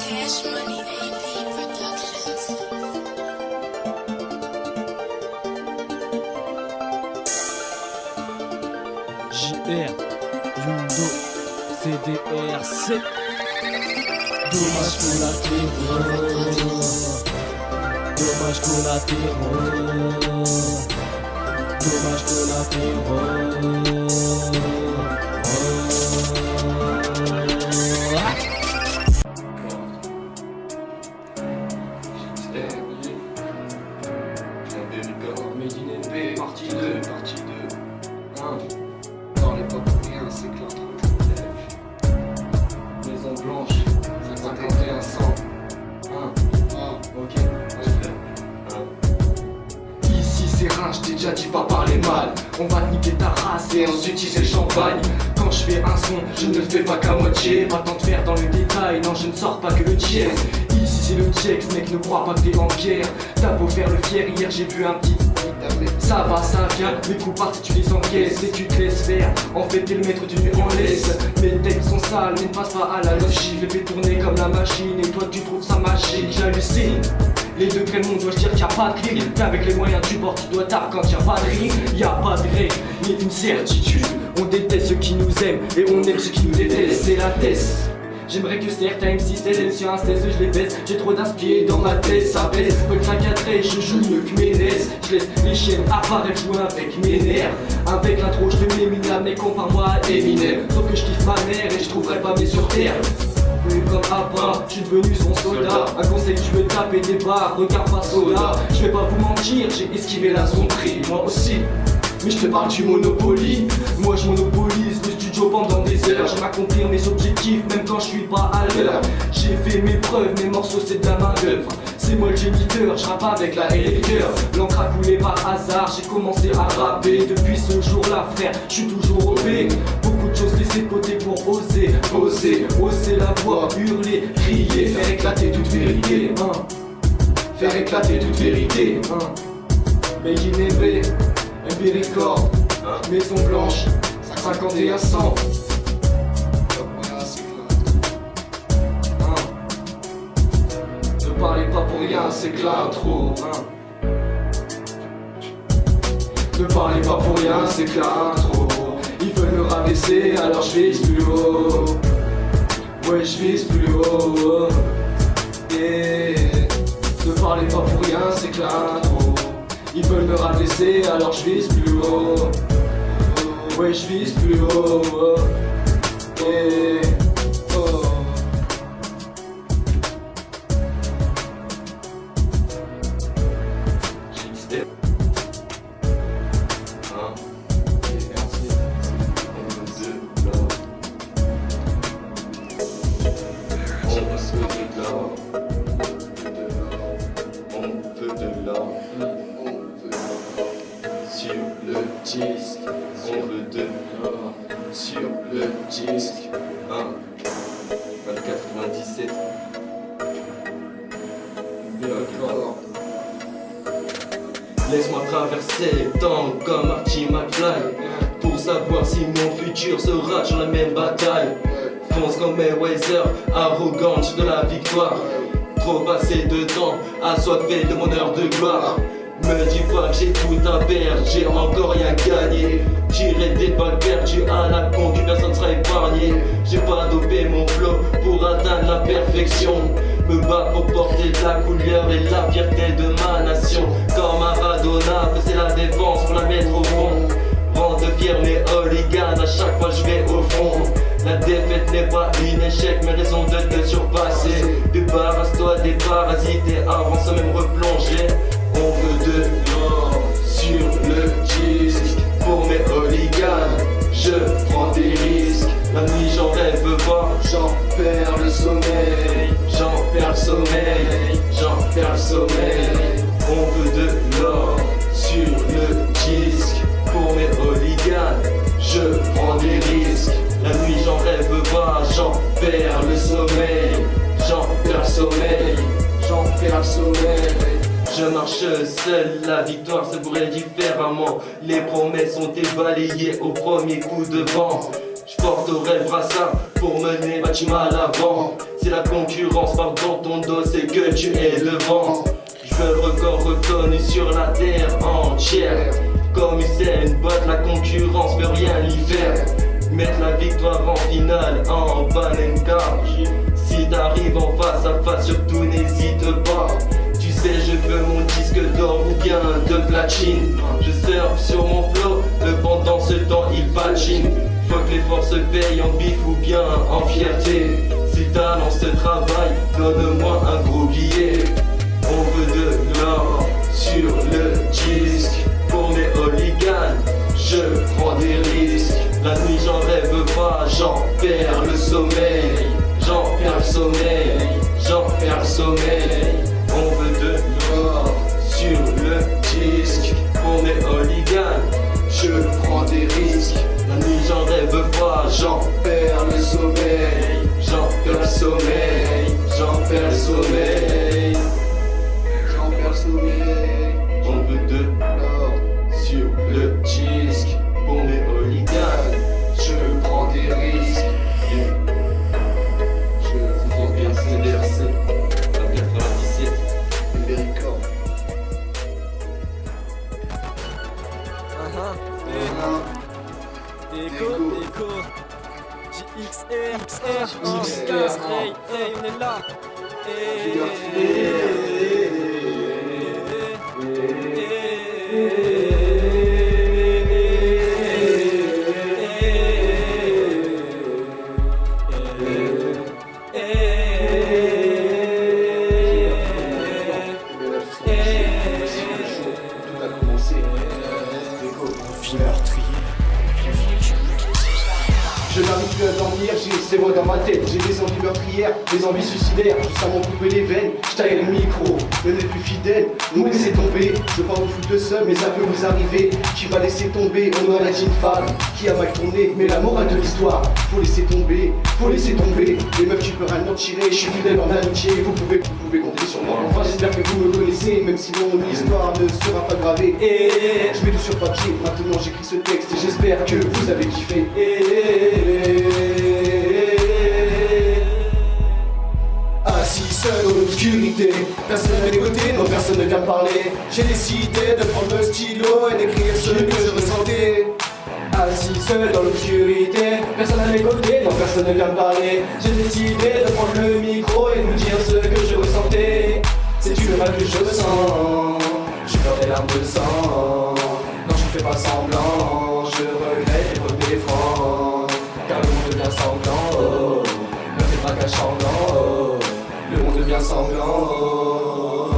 Cash Money AP Productions. JR, Yundo, CDRC. Dommage collatéraux. Dommage collatéraux. Dommage collatéraux. Made in NP, partie 2, partie 2. 1. Parlez pas pour rien, c'est clair trop. Maison blanche, 51 100. 1. Ok. Ici c'est rien, je t'ai déjà dit pas parler mal. On va te niquer ta race et ensuite utiliser le champagne. Quand je fais un son, je ne le fais pas qu'à moitié. Pas tant de faire dans le détail, non je ne sors pas que le tiers. Ici c'est le check, mec, ne crois pas que t'es en guerre. T'as beau faire le fier, hier j'ai vu un petit. Ça va, ça vient, mes coups partent, tu les encaisses et tu te laisses faire. En fait t'es le maître du nu en laisse. Mes textes sont sales, mais ne passe pas à la logique. Je les fais tourner comme la machine et toi tu trouves ça magique. J'hallucine. Les degrés de monde, dois-je dire qu'il n'y a pas de rime. T'es avec les moyens du bord, tu dois taper quand il n'y a pas de rime. Il n'y a pas de règle, ni une certitude. On déteste ceux qui nous aiment et on aime ceux qui nous détestent. C'est la test. J'aimerais que certains MC t'aident sur un 16, je les baisse. J'ai trop d'inspirer dans ma tête, ça baisse. Peu de je joue mieux que mes laisses. Je laisse les chiennes apparaître, jouer avec mes nerfs. Avec l'intro, je te mets mina, mais compare-moi à Eminem. Sauf que je kiffe ma mère et je trouverai pas mes sur terre. Comme Abba, je suis devenu son soldat. Un conseil, tu veux taper des barres, regarde pas Soda. Je vais pas vous mentir, j'ai esquivé la sonnerie, moi aussi. Mais je te parle du Monopoly. Moi je monopolise le studio pendant des heures. J'aime accomplir mes objectifs même quand je suis pas à l'heure. J'ai fait mes preuves, mes morceaux c'est de la main d'œuvre. C'est moi le géniteur, je rappe avec la et les cœurs. L'encre a coulé par hasard, j'ai commencé à rapper. Depuis ce jour-là frère, je suis toujours au B. Beaucoup de choses laissées de côté pour oser, hausser la voix, hurler, crier, faire éclater toute vérité, faire éclater toute vérité, Made in NP, NP Record, Maison blanche, 51 100. Ne parlez pas pour rien, c'est que l'intro. Ne parlez pas pour rien, c'est que l'intro. Ils veulent me rabaisser, alors je vise plus haut. Ouais, je vise plus haut. Ne parlez pas pour rien, c'est que l'intro. Ils veulent me rabaisser, alors je vise plus haut. Ouais, je vise plus haut. Sur le disque, on veut de l'or. Sur le disque, 24-97. Laisse-moi traverser le temps comme Marty McFly pour savoir si mon futur sera sur la même bataille. Fonce comme Mayweather, arrogante de la victoire. Trop passé de temps, assoiffé de mon heure de gloire. Me dis pas que j'ai tout à perdre, j'ai encore rien gagné. Tirer des balles perdues à la con, personne sera épargné. J'ai pas dopé mon flow pour atteindre la perfection. Me bats pour porter la couleur et la fierté de ma nation. Comme Maradona, c'est la défense pour la mettre au fond. Rendre fier mes hooligans, à chaque fois je vais au fond. La défaite n'est pas une échec, mais raison de te surpasser. Débarrasse-toi des parasites et avance sans même replonger. On veut de l'or sur le disque. Pour mes hooligans, je prends des risques. La nuit j'en rêve pas, j'en perds le sommeil. J'en perds le sommeil, j'en perds le sommeil. On veut de l'or sur le disque. Pour mes hooligans, je prends des risques. La nuit j'en rêve pas, j'en perds le sommeil. J'en perds le sommeil, j'en perds le sommeil. Je marche seul, la victoire se pourrait différemment. Les promesses ont été balayées au premier coup de vent. Je porterai le brassard pour mener ma team à l'avant. Si la concurrence parle dans ton dos, c'est que tu es devant. Je veux le record reconnu sur la terre entière. Comme Usain Bolt, la concurrence peut rien y faire. Mettre la victoire en finale en Banenka. Si t'arrives en face à face, surtout n'hésite pas. Tu sais, je veux mon disque d'or ou bien de platine. Je surfe sur mon flow, le pendant ce temps il patine. Faut que l'effort se paye en bif ou bien en fierté. Si talent se travaille, donne-moi un gros billet. On veut de l'or sur le disque. Pour mes hooligans, je prends des risques. La nuit j'en rêve pas, j'en perds le sommeil. J'en perds le sommeil, j'en perds le sommeil. On veut de l'or sur le disque. Pour mes hooligans, je prends des risques. La nuit j'en rêve pas, j'en perds le sommeil. J'en perds le sommeil, j'en perds le sommeil. J'en perds le sommeil. On veut de l'or sur le disque. Pour mes hooligans, je prends des risques. Je prends bien CDRC, la 97, Ibericorp. Echo, JXR, 15, hey, on est là. Je n'arrive plus à dormir, j'ai ces mots dans ma tête. J'ai des envies meurtrières, des envies suicidaires. Je sens m'en couper les veines, je taille le micro. Ne n'êtes plus fidèle, nous laissez tomber. Je parle au foot de seul, mais ça peut vous arriver. Qui va laisser tomber, on aurait dit une femme qui a mal tourné. Mais la morale de l'histoire, faut laisser tomber, faut laisser tomber. Les meufs, tu peux rien en tirer, je suis fidèle en amitié. Vous pouvez compter sur moi. Enfin, j'espère que vous me connaissez, même si mon histoire ne sera pas gravée. Je mets tout sur papier, maintenant j'écris ce texte et j'espère que vous avez kiffé. Assis seul dans l'obscurité, personne à mes côtés, non personne ne vient parler. J'ai décidé de prendre le stylo et d'écrire ce que je ressentais. Assis seul dans l'obscurité, personne à mes côtés, non personne ne vient parler. J'ai décidé de prendre le micro et de vous dire ce que je ressentais. C'est du mal que je sens, j'ai peur des larmes de sang. Non, je fais pas semblant, je regrette et me défends. Car le monde devient sanglant, oh. Ne fais pas qu'un changement, oh. Le monde devient sanglant, oh.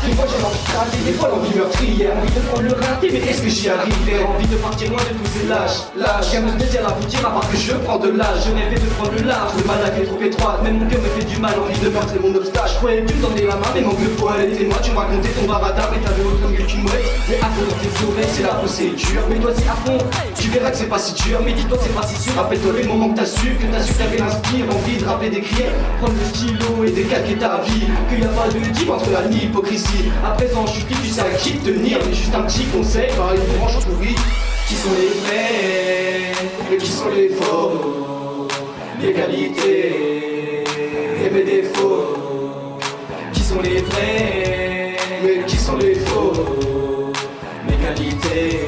Des fois j'ai envie de craquer, des fois l'envie meurtrière. Envie de prendre le raté, mais est-ce que j'y arriverai? Envie de partir loin de tous ces lâches. Rien ne me dire à vous dire à part que je prends de l'âge. Je rêvais de prendre le large, le malade est trop étroite. Même mon cœur me fait du mal, envie de meurtre mon obstacle. Je croyais que tu me tendais la main, mais manque de foi, elle était moi. Tu me racontais ton baratin, mais t'avais autant que tu mouais. Mais à fond dans tes oreilles, c'est la procédure. Mais toi c'est à fond, tu verras que c'est pas si dur. Mais dis-toi c'est pas si sûr, rappelle-toi les moments que t'as su t'avais l'inspire, envie de rapper, d'écrire. Prendre le stylo et décalquer ta vie. Qu'il y a pas de deep entre la hypocrisie. À présent je suis plus, tu sais à qui tenir. Mais juste un petit conseil, pareil une branche pourrie. Qui sont les vrais et qui sont les faux? Mes qualités et mes défauts. Qui sont les vrais mais qui sont les faux? Mes qualités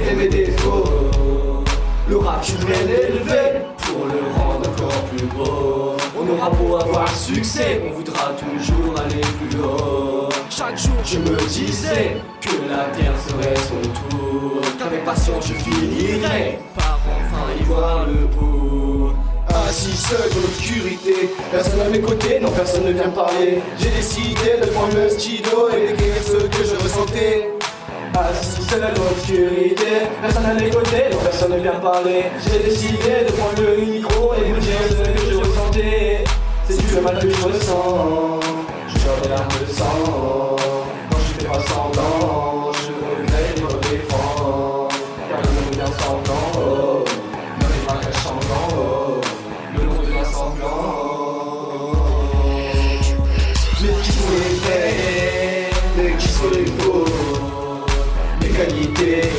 et mes défauts. Le rap je voudrais l'élever pour le rendre encore plus beau. On aura beau avoir succès, on voudra toujours aller plus haut. Chaque jour je me disais que la terre serait son tour. Qu'avec patience je finirais par enfin y voir le bout. Assis seul dans l'obscurité, personne à mes côtés, non personne ne vient me parler. J'ai décidé de prendre le stylo et d'écrire ce que je ressentais. Assis seul dans l'obscurité, personne à mes côtés, non personne ne vient me parler. J'ai décidé de prendre le micro et de vous dire ce que je ressentais. C'est du mal que je ressens, je pleure des larmes de sang. Quand je fais pas semblant, je regrette et me défends. Car le monde devient sanglant, oh. Ne fais pas qu'un changement, oh. Le monde devient sanglant, oh. Mais qui sont les vrais, mais qui sont les faux? Les qualités